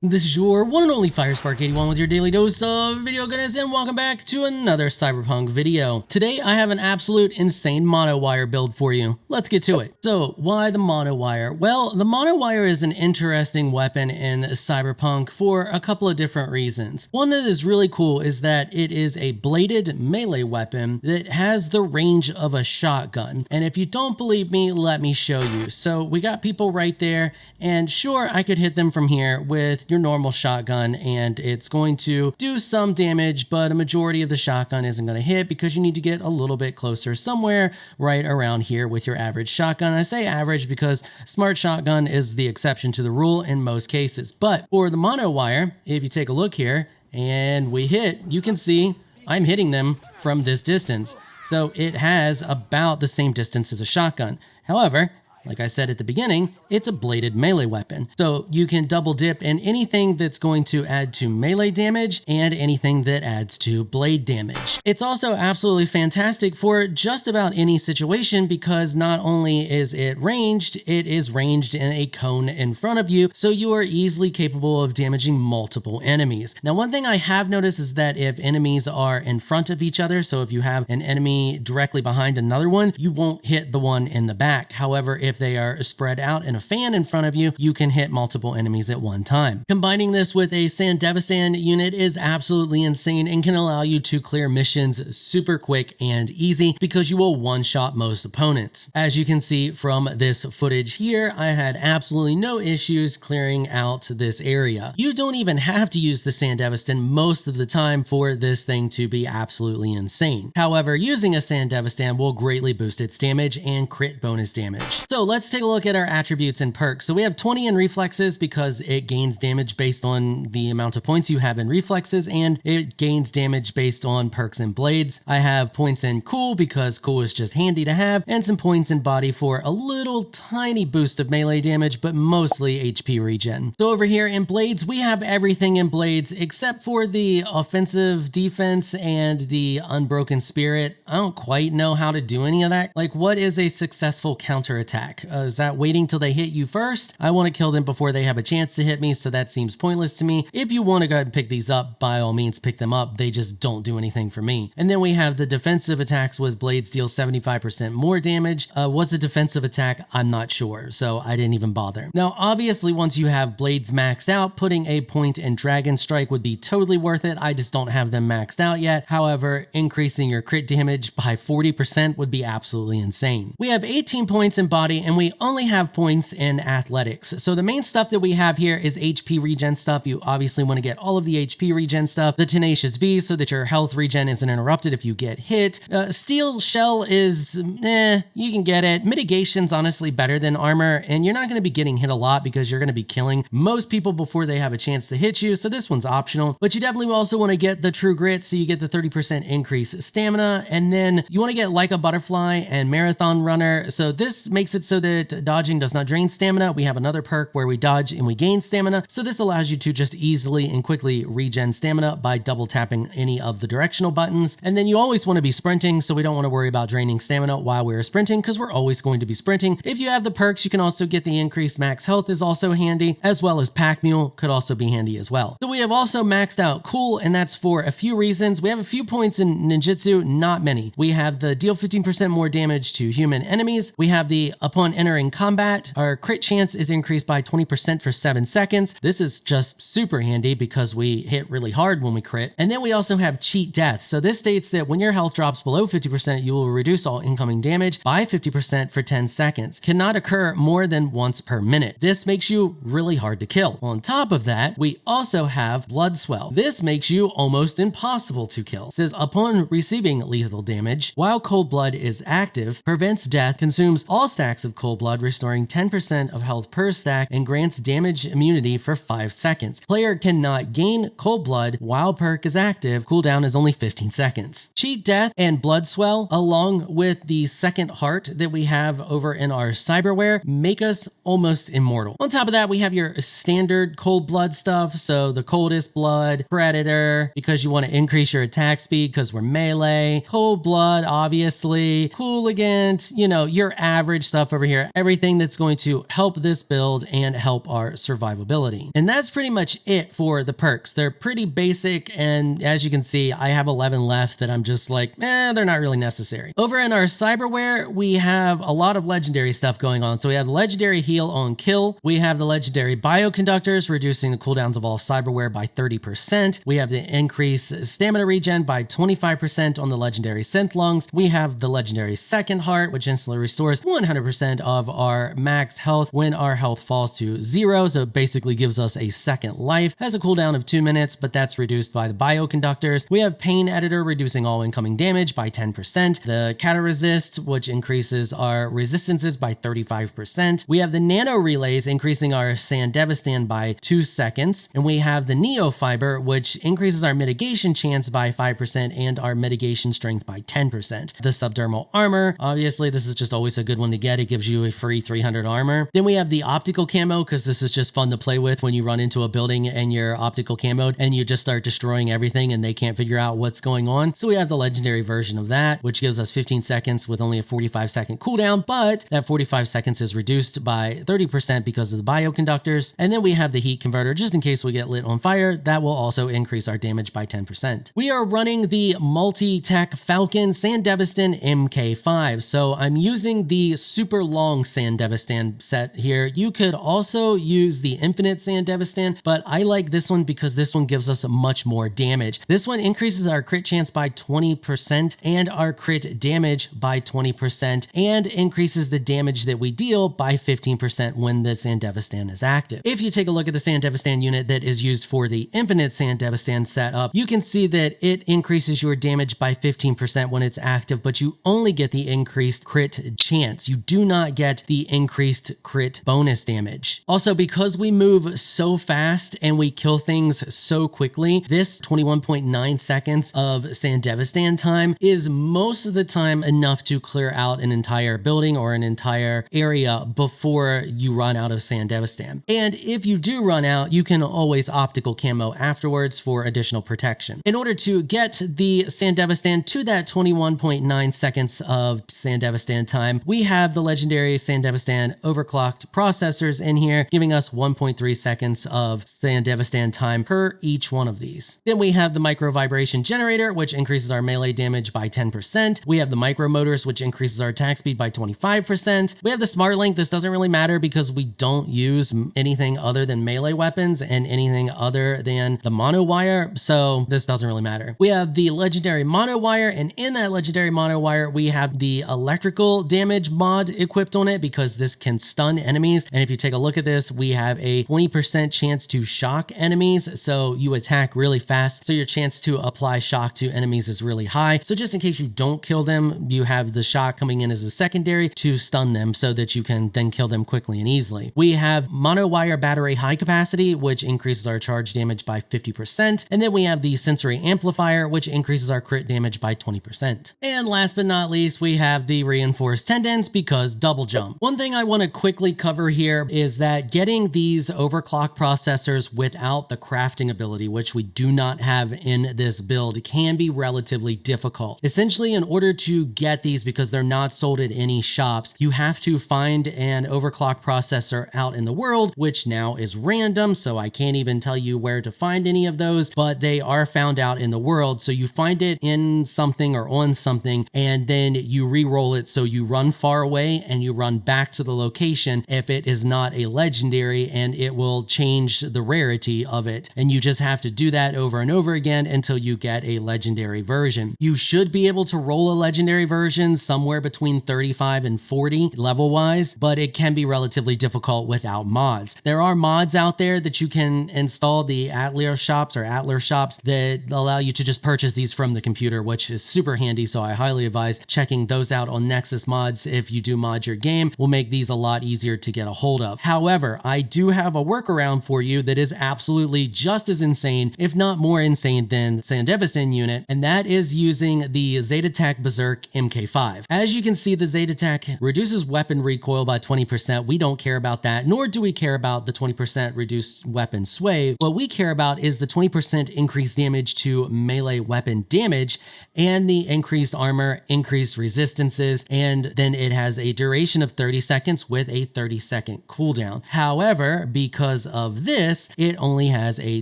This is your one and only 𝐈𝐸𝐺81 with your daily dose of video goodness, and welcome back to another Cyberpunk video. Today I have an absolute insane Monowire build for you. Let's get to it. So why the Monowire? Well, the Monowire is an interesting weapon in Cyberpunk for a couple of different reasons. One that is really cool is that it is a bladed melee weapon that has the range of a shotgun. And if you don't believe me, let me show you. So we got people right there, and sure, I could hit them from here with your normal shotgun and it's going to do some damage, but a majority of the shotgun isn't going to hit because you need to get a little bit closer, somewhere right around here with your average shotgun. I say average because smart shotgun is the exception to the rule in most cases. But for the Monowire, if you take a look here and we hit, you can see I'm hitting them from this distance. So it has about the same distance as a shotgun. However, like I said at the beginning, it's a bladed melee weapon. So you can double dip in anything that's going to add to melee damage and anything that adds to blade damage. It's also absolutely fantastic for just about any situation because not only is it is ranged in a cone in front of you, so you are easily capable of damaging multiple enemies. Now, one thing I have noticed is that if enemies are in front of each other, so if you have an enemy directly behind another one, you won't hit the one in the back. However, if they are spread out in a fan in front of you, you can hit multiple enemies at one time. Combining this with a ʟᴏᴜᴜ unit is absolutely insane and can allow you to clear missions super quick and easy because you will one-shot most opponents. As you can see from this footage here, I had absolutely no issues clearing out this area. You don't even have to use the ʟᴏᴜᴜ most of the time for this thing to be absolutely insane. However, using a ʟᴏᴜᴜ will greatly boost its damage and crit bonus damage. So let's take a look at our attributes and perks. So we have 20 in reflexes because it gains damage based on the amount of points you have in reflexes, and it gains damage based on perks and blades. I have points in cool because cool is just handy to have, and some points in body for a little tiny boost of melee damage, but mostly HP regen. So over here in blades, we have everything in blades except for the offensive defense and the unbroken spirit. I don't quite know how to do any of that. Like, what is a successful counterattack? Is that waiting till they hit you first? I want to kill them before they have a chance to hit me, so that seems pointless to me. If you want to go ahead and pick these up, by all means pick them up. They just don't do anything for me. And then we have the defensive attacks with blades deal 75% more damage. What's a defensive attack? I'm not sure, so I didn't even bother. Now, obviously, once you have blades maxed out, putting a point in Dragon Strike would be totally worth it. I just don't have them maxed out yet. However, increasing your crit damage by 40% would be absolutely insane. We have 18 points in body, and we only have points in athletics. So the main stuff that we have here is HP regen stuff. You obviously want to get all of the HP regen stuff. The Tenacious V so that your health regen isn't interrupted if you get hit. Steel Shell is, you can get it. Mitigation's honestly better than armor, and you're not going to be getting hit a lot because you're going to be killing most people before they have a chance to hit you, so this one's optional. But you definitely also want to get the True Grit, so you get the 30% increase stamina, and then you want to get Like a Butterfly and Marathon Runner. So this makes it so that dodging does not drain stamina. We have another perk where we dodge and we gain stamina. So this allows you to just easily and quickly regen stamina by double tapping any of the directional buttons. And then you always want to be sprinting, so we don't want to worry about draining stamina while we're sprinting because we're always going to be sprinting. If you have the perks, you can also get the increased max health is also handy, as well as Pack Mule could also be handy as well. So we have also maxed out cool, and that's for a few reasons. We have a few points in ninjutsu, not many. We have the deal 15% more damage to human enemies. We have the upon entering combat, our crit chance is increased by 20% for 7 seconds. This is just super handy because we hit really hard when we crit. And then we also have cheat death. So this states that when your health drops below 50%, you will reduce all incoming damage by 50% for 10 seconds. Cannot occur more than once per minute. This makes you really hard to kill. On top of that, we also have blood swell. This makes you almost impossible to kill. It says upon receiving lethal damage, while cold blood is active, prevents death, consumes all stacks of cold blood, restoring 10% of health per stack, and grants damage immunity for 5 seconds. Player cannot gain cold blood while perk is active. Cooldown is only 15 seconds. Cheat death and blood swell, along with the second heart that we have over in our Cyberware, make us almost immortal. On top of that, we have your standard cold blood stuff. So the coldest blood, predator, because you want to increase your attack speed because we're melee, cold blood, obviously, Cooligant, you know, your average stuff over here everything that's going to help this build and help our survivability. And that's pretty much it for the perks. They're pretty basic, and as you can see, I have 11 left that I'm just like, they're not really necessary. Over in our Cyberware, we have a lot of legendary stuff going on. So we have legendary heal on kill. We have the legendary bioconductors, reducing the cooldowns of all Cyberware by 30%. We have the increased stamina regen by 25% on the legendary synth lungs. We have the legendary second heart, which instantly restores 100% of our max health when our health falls to 0. So it basically gives us a second life. Has a cooldown of 2 minutes, but that's reduced by the bioconductors. We have pain editor, reducing all incoming damage by 10%. The cataresist, which increases our resistances by 35%. We have the nano relays, increasing our Sandevistan by 2 seconds. And we have the neofiber, which increases our mitigation chance by 5% and our mitigation strength by 10%. The subdermal armor, obviously this is just always a good one to get. It gives you a free 300 armor. Then we have the optical camo, because this is just fun to play with when you run into a building and you're optical camoed and you just start destroying everything and they can't figure out what's going on. So we have the legendary version of that, which gives us 15 seconds with only a 45-second cooldown, but that 45 seconds is reduced by 30% because of the bioconductors. And then we have the heat converter, just in case we get lit on fire. That will also increase our damage by 10%. We are running the multi-tech Falcon Sandevistan MK5. So I'm using the super long Sandevistan set here. You could also use the infinite Sandevistan, but I like this one because this one gives us much more damage. This one increases our crit chance by 20% and our crit damage by 20% and increases the damage that we deal by 15% when the Sandevistan is active. If you take a look at the Sandevistan unit that is used for the infinite Sandevistan setup, you can see that it increases your damage by 15% when it's active, but you only get the increased crit chance. You do not get the increased crit bonus damage. Also, because we move so fast and we kill things so quickly, this 21.9 seconds of Sandevistan time is most of the time enough to clear out an entire building or an entire area before you run out of Sandevistan. And if you do run out, you can always optical camo afterwards for additional protection. In order to get the Sandevistan to that 21.9 seconds of Sandevistan time, we have the legendary Sandevistan overclocked processors in here, giving us 1.3 seconds of Sandevistan time per each one of these. Then we have the micro vibration generator, which increases our melee damage by 10%. We have the micro motors, which increases our attack speed by 25%. We have the smart link. This doesn't really matter because we don't use anything other than melee weapons and anything other than the monowire, so this doesn't really matter. We have the legendary monowire, and in that legendary monowire, we have the electrical damage mod equipped on it because this can stun enemies. And if you take a look at this, we have a 20% chance to shock enemies. So you attack really fast, so your chance to apply shock to enemies is really high. So just in case you don't kill them, you have the shock coming in as a secondary to stun them so that you can then kill them quickly and easily. We have monowire battery high capacity, which increases our charge damage by 50%. And then we have the sensory amplifier, which increases our crit damage by 20%. And last but not least, we have the reinforced tendons because double jump. One thing I want to quickly cover here is that getting these overclock processors without the crafting ability, which we do not have in this build, can be relatively difficult. Essentially, in order to get these, because they're not sold at any shops, you have to find an overclock processor out in the world, which now is random, so I can't even tell you where to find any of those, but they are found out in the world. So you find it in something or on something, and then you re-roll it, so you run far away and you run back to the location if it is not a legendary, and it will change the rarity of it. And you just have to do that over and over again until you get a legendary version. You should be able to roll a legendary version somewhere between 35 and 40 level wise, but it can be relatively difficult without mods. There are mods out there that you can install, the Atelier shops or Atler shops, that allow you to just purchase these from the computer, which is super handy. So I highly advise checking those out on Nexus Mods. If you do mod your game, will make these a lot easier to get a hold of. However, I do have a workaround for you that is absolutely just as insane, if not more insane than Sandevistan unit, and that is using the Zetatech Berserk MK5. As you can see, the Zetatech reduces weapon recoil by 20%. We don't care about that, nor do we care about the 20% reduced weapon sway. What we care about is the 20% increased damage to melee weapon damage and the increased armor, increased resistances, and then it has a durability duration of 30 seconds with a 30-second cooldown. However, because of this, it only has a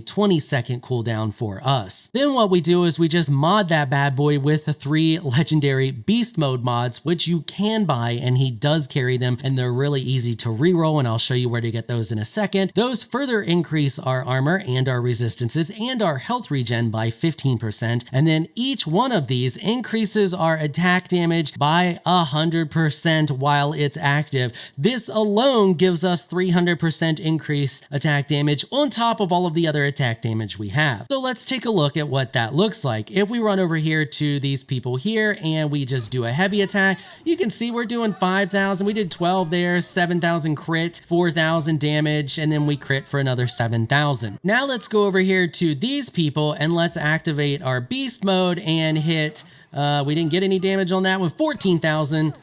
20-second cooldown for us. Then what we do is we just mod that bad boy with 3 legendary beast mode mods, which you can buy, and he does carry them, and they're really easy to reroll, and I'll show you where to get those in a second. Those further increase our armor and our resistances and our health regen by 15%, and then each one of these increases our attack damage by 100% while it's active. This alone gives us 300% increased attack damage on top of all of the other attack damage we have. So let's take a look at what that looks like. If we run over here to these people here and we just do a heavy attack, you can see we're doing 5,000. We did 12 there, 7,000 crit, 4,000 damage, and then we crit for another 7,000. Now let's go over here to these people and let's activate our beast mode and hit, we didn't get any damage on that one, 14,000,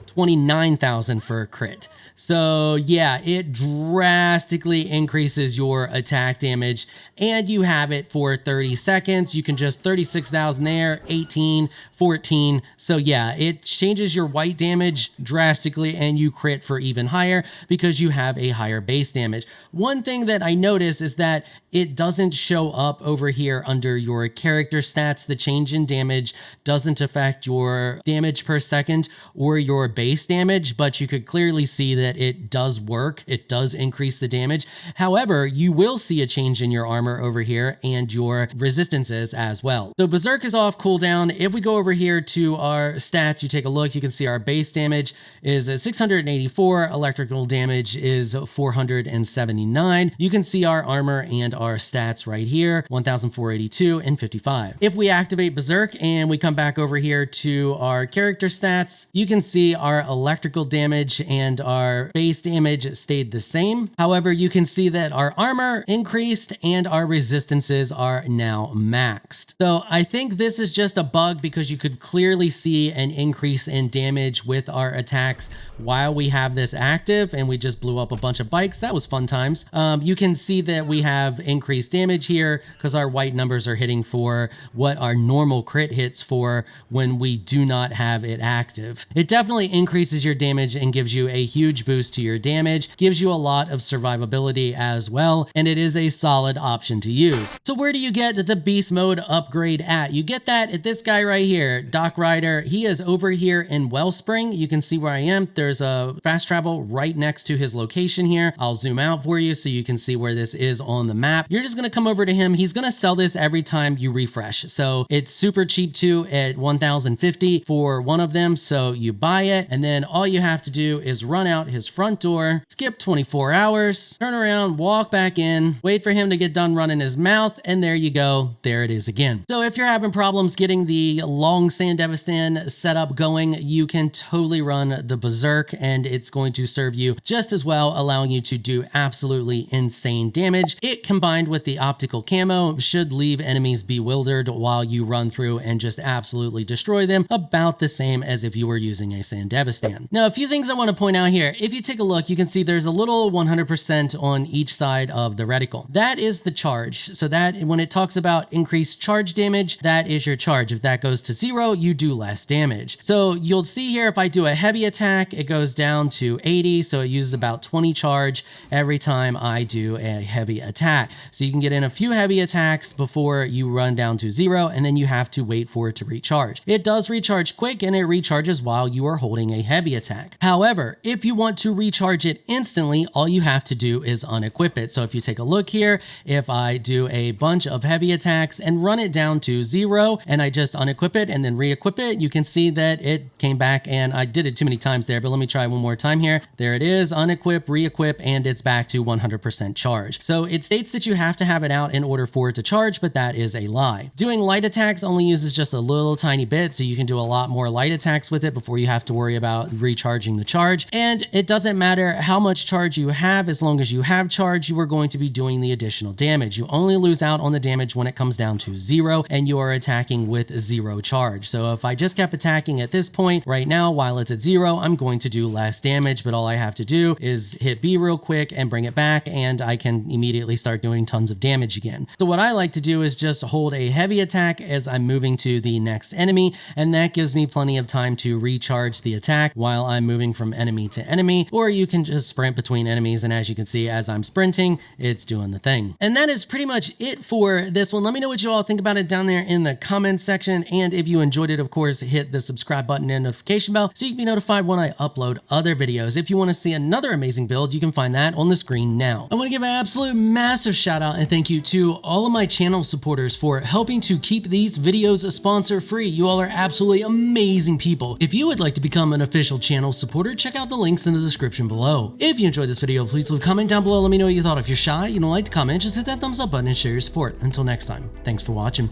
29,000 for a crit. So yeah, it drastically increases your attack damage, and you have it for 30 seconds. You can just 36,000 there, 18, 14. So yeah, it changes your white damage drastically, and you crit for even higher because you have a higher base damage. One thing that I notice is that it doesn't show up over here under your character stats. The change in damage doesn't affect your damage per second or your base damage, but you could clearly see that it does work. It does increase the damage. However, you will see a change in your armor over here and your resistances as well. So Berserk is off cooldown. If we go over here to our stats, you take a look, you can see our base damage is 684, electrical damage is 479. You can see our armor and our stats right here, 1,482 and 55. If we activate Berserk and we come back over here to our character stats, you can see our electrical damage and our base damage stayed the same. However, you can see that our armor increased and our resistances are now maxed. So I think this is just a bug because you could clearly see an increase in damage with our attacks while we have this active, and we just blew up a bunch of bikes. That was fun times. You can see that we have increased damage here because our white numbers are hitting for what our normal crit hits for when we do not have it active. It definitely increases your damage and gives you a huge boost to your damage, gives you a lot of survivability as well, and it is a solid option to use. So where do you get the beast mode upgrade at? You get that at this guy right here, Doc Rider. He is over here in Wellspring. You can see where I am. There's a fast travel right next to his location here. I'll zoom out for you so you can see where this is on the map. You're just going to come over to him. He's going to sell this every time you refresh. So it's super cheap too at 1,050 for one of them. So you buy it, and then all you have to do is run out his front door, skip 24 hours, turn around, walk back in, wait for him to get done running his mouth, and there you go. There it is again. So if you're having problems getting the long Sandevistan setup going, you can totally run the Berserk, and it's going to serve you just as well, allowing you to do absolutely insane damage. It combined with the optical camo should leave enemies bewildered while you run through and just absolutely destroy them, about the same as if you were using a Sandevistan. Now, a few things I want to point out here. If you take a look, you can see there's a little 100% on each side of the reticle. That is the charge. So that when it talks about increased charge damage, that is your charge. If that goes to 0, you do less damage. So you'll see here, if I do a heavy attack, it goes down to 80. So it uses about 20 charge every time I do a heavy attack. So you can get in a few heavy attacks before you run down to 0, and then you have to wait for it to recharge. It does recharge quick, and it recharges while you are holding a heavy attack. However, if you want to recharge it instantly, all you have to do is unequip it. So if you take a look here, if I do a bunch of heavy attacks and run it down to 0, and I just unequip it and then re-equip it, you can see that it came back, and I did it too many times there, but let me try one more time here. There it is, unequip, re-equip, and it's back to 100% charge. So it states that you have to have it out in order for it to charge, but that is a lie. Doing light attacks only uses just a little tiny bit, so you can do a lot more light attacks with it before you have to worry about recharging the charge. And it doesn't matter how much charge you have, as long as you have charge, you are going to be doing the additional damage. You only lose out on the damage when it comes down to 0 and you are attacking with 0 charge. So if I just kept attacking at this point right now while it's at 0, I'm going to do less damage, but all I have to do is hit B real quick and bring it back, and I can immediately start doing tons of damage again. So what I like to do is just hold a heavy attack as I'm moving to the next enemy, and that gives me plenty of time to recharge the attack attack while I'm moving from enemy to enemy, or you can just sprint between enemies. And as you can see, as I'm sprinting, it's doing the thing. And that is pretty much it for this one. Let me know what you all think about it down there in the comments section. And if you enjoyed it, of course, hit the subscribe button and notification bell so you can be notified when I upload other videos. If you want to see another amazing build, you can find that on the screen now. I want to give an absolute massive shout out and thank you to all of my channel supporters for helping to keep these videos sponsor free. You all are absolutely amazing people. If you would like to become an official channel supporter, check out the links in the description below. If you enjoyed this video, please leave a comment down below. Let me know what you thought. If you're shy, you don't like to comment, just hit that thumbs up button and share your support. Until next time, thanks for watching.